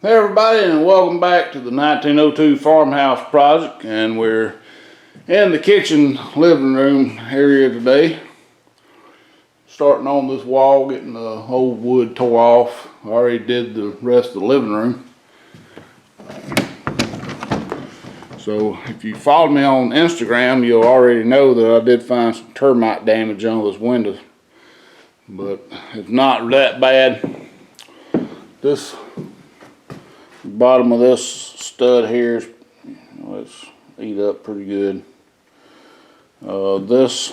Hey everybody, and welcome back to the 1902 Farmhouse project. And we're in the kitchen living room area today. Starting on this wall, getting the old wood tore off. I already did the rest of the living room. So if you followed me on Instagram, you'll already know that I did find some termite damage on those windows. But it's not that bad. This bottom of this stud here is, it's eat up pretty good. This,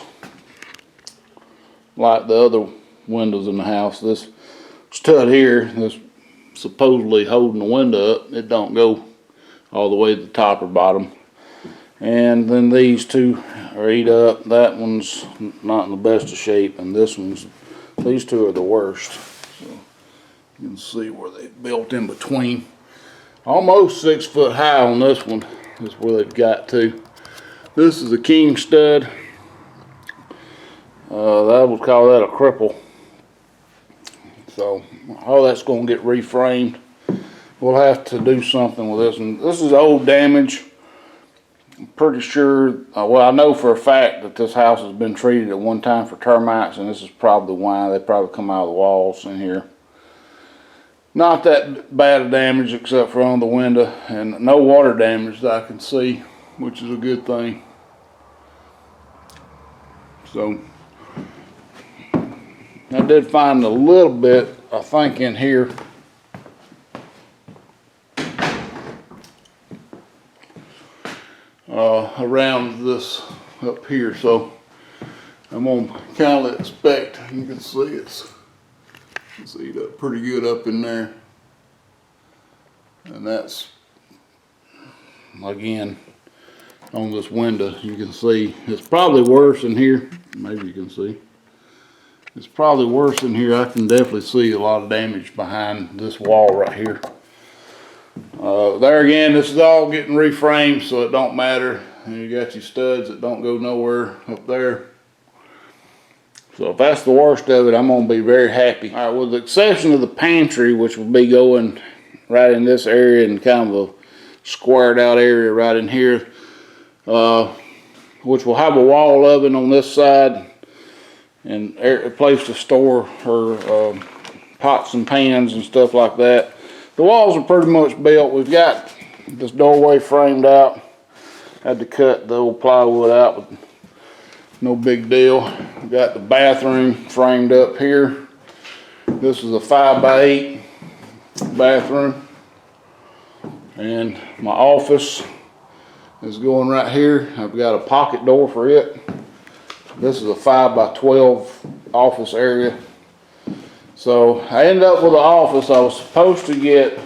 like the other windows in the house, this stud here is supposedly holding the window up. It don't go all the way to the top or bottom. And then these two are eat up. That one's not in the best of shape, and this one's, these two are the worst. So you can see where they built in between. Almost 6 foot high on this one is where they've got to. This is a king stud. That would call that a cripple. So all that's going to get reframed. We'll have to do something with this one. This is old damage. I'm pretty sure, well, I know for a fact that this house has been treated at one time for termites, and this is probably why. They probably come out of the walls in here. Not that bad of damage except for on the window, and no water damage that I can see, which is a good thing. So I did find a little bit, I think, in here. Around this up here, so I'm gonna kind of inspect. You can see it's eat up pretty good up in there, and that's again on this window. You can see it's probably worse in here. Maybe you can see it's probably worse in here. I can definitely see a lot of damage behind this wall right here. There again, this is all getting reframed, so it don't matter. And you got your studs that don't go nowhere up there. So if that's the worst of it, I'm going to be very happy. All right, with the exception of the pantry, which will be going right in this area and kind of a squared out area right in here, which will have a wall oven on this side and a place to store her pots and pans and stuff like that. The walls are pretty much built. We've got this doorway framed out. Had to cut the old plywood out, but no big deal. We've got the bathroom framed up here. This is a 5x8 bathroom. And my office is going right here. I've got a pocket door for it. This is a 5x12 office area. So I ended up with an office. I was supposed to get, it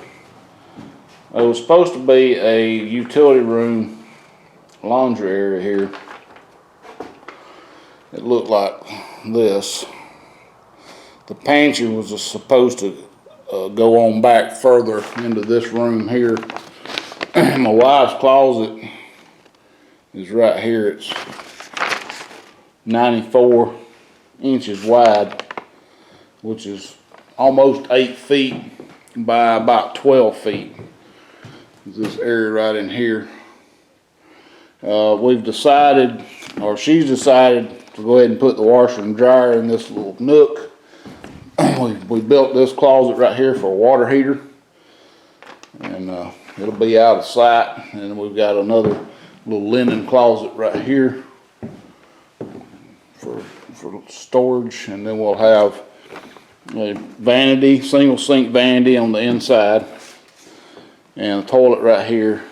was supposed to be a utility room laundry area here. It looked like this. The pantry was supposed to go on back further into this room here. My wife's closet is right here. It's 94 inches wide, which is almost 8 feet by about 12 feet. This area right in here. We've decided, or she's decided, to go ahead and put the washer and dryer in this little nook. We built this closet right here for a water heater, and it'll be out of sight. And we've got another little linen closet right here for storage, and then we'll have a vanity, single sink vanity on the inside, and a toilet right here,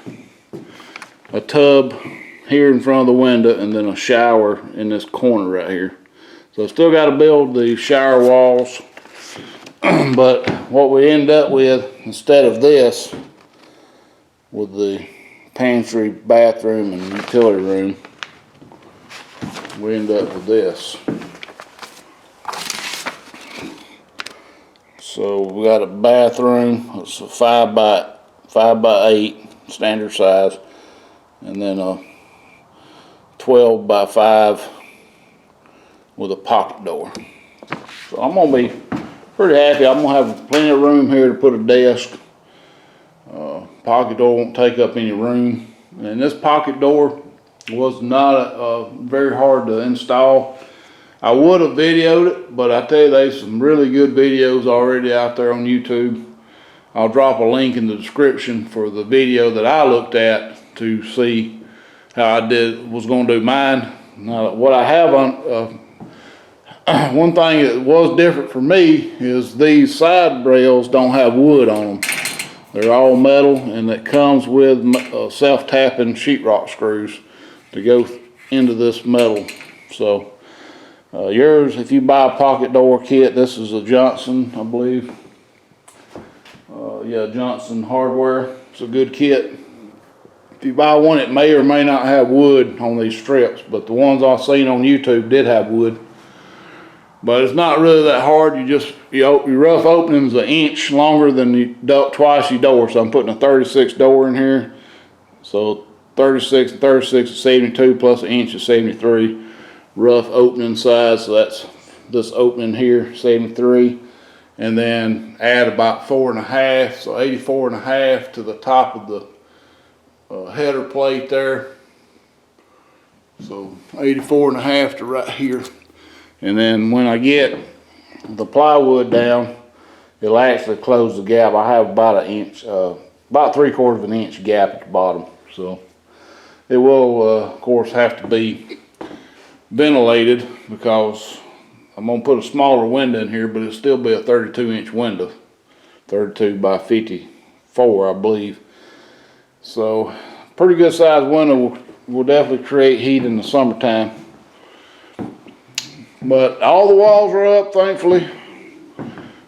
a tub here in front of the window, and then a shower in this corner right here. So still got to build the shower walls, but what we end up with, instead of this, with the pantry, bathroom, and utility room, we end up with this. So we got a bathroom. It's a 5x8 standard size, and then a 12x5 with a pocket door. So I'm gonna be pretty happy. I'm gonna have plenty of room here to put a desk Pocket door won't take up any room. And this pocket door was not very hard to install. I would have videoed it, but I tell you, there's some really good videos already out there on YouTube. I'll drop a link in the description for the video that I looked at to see how I was going to do mine. Now, what I have on, one thing that was different for me is these side rails don't have wood on them. They're all metal, and it comes with self-tapping sheetrock screws to go into this metal. So yours, if you buy a pocket door kit, this is a Johnson, I believe. Yeah, Johnson Hardware. It's a good kit. If you buy one, it may or may not have wood on these strips, but the ones I've seen on YouTube did have wood. But it's not really that hard. Your rough opening's an inch longer than twice your door. So I'm putting a 36 door in here. So 36 and 36 is 72 plus an inch is 73. Rough opening size, so that's this opening here, 73. And then add about 4.5, so 84.5 to the top of the header plate there. So 84.5 to right here. And then when I get the plywood down, it'll actually close the gap. I have about an inch, about 3/4 of an inch gap at the bottom. So it will, of course, have to be ventilated because I'm gonna put a smaller window in here, but it'll still be a 32-inch window, 32 by 54, I believe. So pretty good sized window will definitely create heat in the summertime. But all the walls are up, thankfully.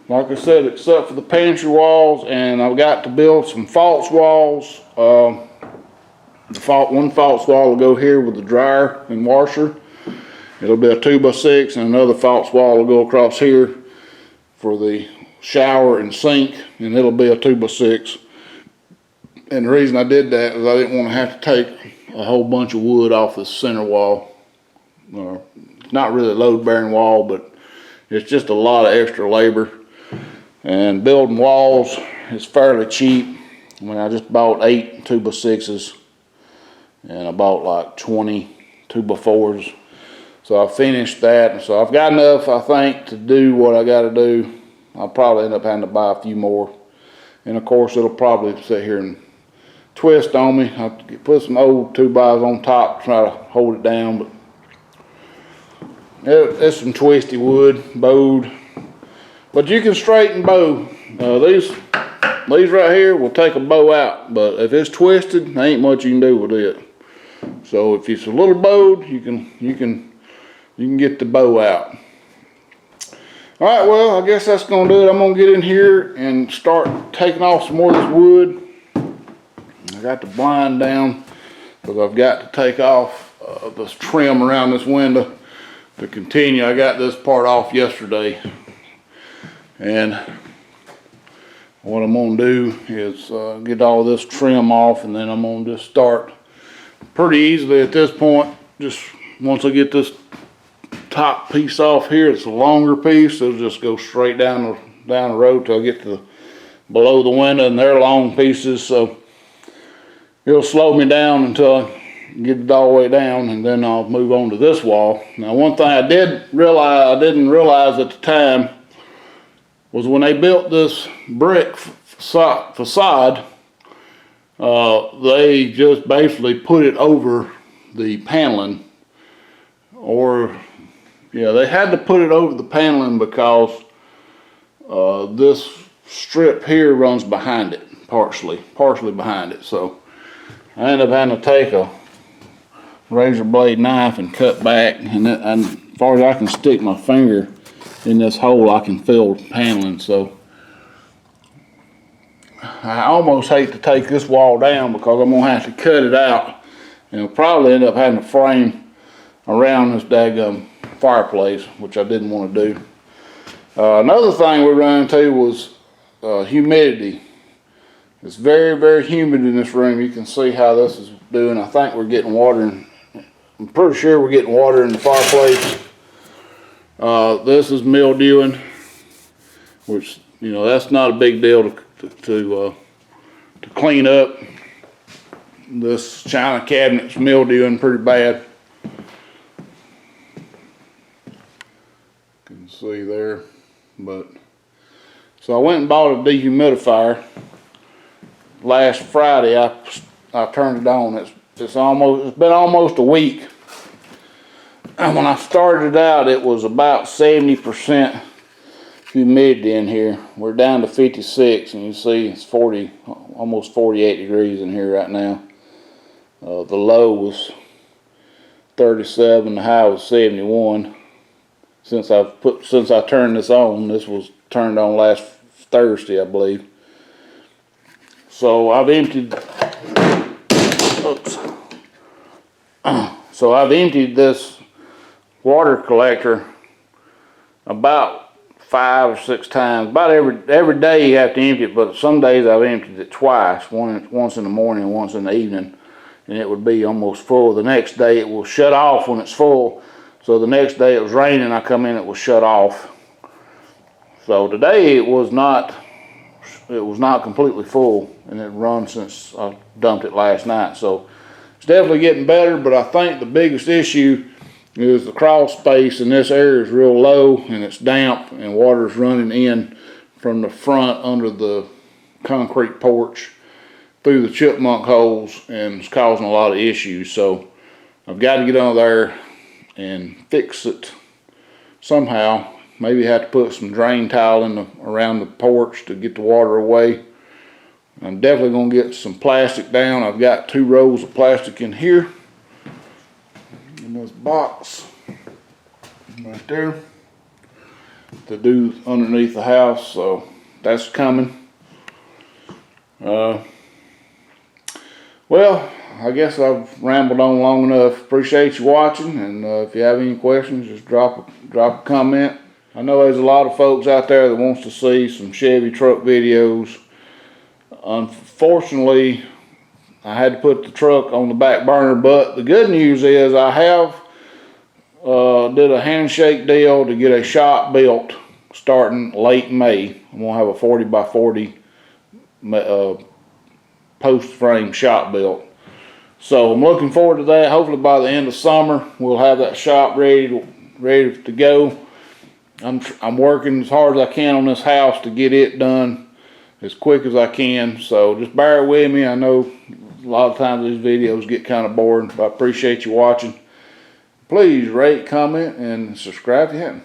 Like I said, except for the pantry walls, and I've got to build some false walls. One false wall will go here with the dryer and washer. It'll be a 2x6, and another false wall will go across here for the shower and sink, and it'll be a 2x6. And the reason I did that is I didn't want to have to take a whole bunch of wood off the center wall. It's not really a load-bearing wall, but it's just a lot of extra labor. And building walls is fairly cheap. I mean, I just bought 8 2x6s, and I bought like 20 2x4s. So I finished that, and so I've got enough, I think, to do what I got to do. I'll probably end up having to buy a few more, and of course it'll probably sit here and twist on me. I'll put some old 2x on top to try to hold it down, but it's some twisty wood, bowed. But you can straighten bow. These right here will take a bow out, but if it's twisted, there ain't much you can do with it. So if it's a little bowed, you can get the bow out. All right, well, I guess that's gonna do it. I'm gonna get in here and start taking off some more of this wood. I got the blind down because I've got to take off this trim around this window to continue. I got this part off yesterday, and what I'm gonna do is get all this trim off, and then I'm gonna just start pretty easily at this point. Just once I get this top piece off here, it's a longer piece, it'll just go straight down the road till I get to below the window, and they're long pieces, so it'll slow me down until I get it all the way down, and then I'll move on to this wall. Now, one thing I didn't realize at the time was when they built this brick facade, they just basically put it over the paneling, or yeah, they had to put it over the paneling because this strip here runs behind it, partially behind it. So I ended up having to take a razor blade knife and cut back, and as far as I can stick my finger in this hole, I can feel the paneling. So I almost hate to take this wall down because I'm gonna have to cut it out, and I'll probably end up having to frame around this daggum fireplace, which I didn't want to do. Another thing we ran into was humidity. It's very, very humid in this room. You can see how this is doing. I think we're getting water in, I'm pretty sure we're getting water in the fireplace. This is mildewing, which, you know, that's not a big deal to to clean up. This china cabinet's mildewing pretty bad. You can see there, but so I went and bought a dehumidifier last Friday. I turned it on. It's been almost a week. And when I started out, it was about 70% humidity in here. We're down to 56, and you see it's almost 48 degrees in here right now. The low was 37, the high was 71. Since I turned this on, this was turned on last Thursday, I believe. So I've emptied. Oops. So I've emptied this water collector about 5 or 6 times. About every day you have to empty it, but some days I've emptied it twice. Once in the morning and once in the evening, and it would be almost full. The next day it will shut off when it's full. So the next day it was raining, I come in, it was shut off. So today it was not completely full, and it run since I dumped it last night. So it's definitely getting better, but I think the biggest issue is the crawl space in this area is real low, and it's damp, and water's running in from the front under the concrete porch through the chipmunk holes, and it's causing a lot of issues. So I've got to get under there and fix it somehow. Maybe have to put some drain tile around the porch to get the water away. I'm definitely going to get some plastic down. I've got 2 rows of plastic in here, in this box right there, to do underneath the house. So that's coming. Well, I guess I've rambled on long enough. Appreciate you watching, and if you have any questions, just drop a comment. I know there's a lot of folks out there that wants to see some Chevy truck videos. Unfortunately, I had to put the truck on the back burner, but the good news is I have did a handshake deal to get a shop built starting late May. I'm gonna have a 40 by 40 post frame shop built. So I'm looking forward to that. Hopefully by the end of summer we'll have that shop ready to go. I'm working as hard as I can on this house to get it done as quick as I can. So just bear with me. I know a lot of times these videos get kind of boring, but I appreciate you watching. Please rate, comment, and subscribe if you haven't.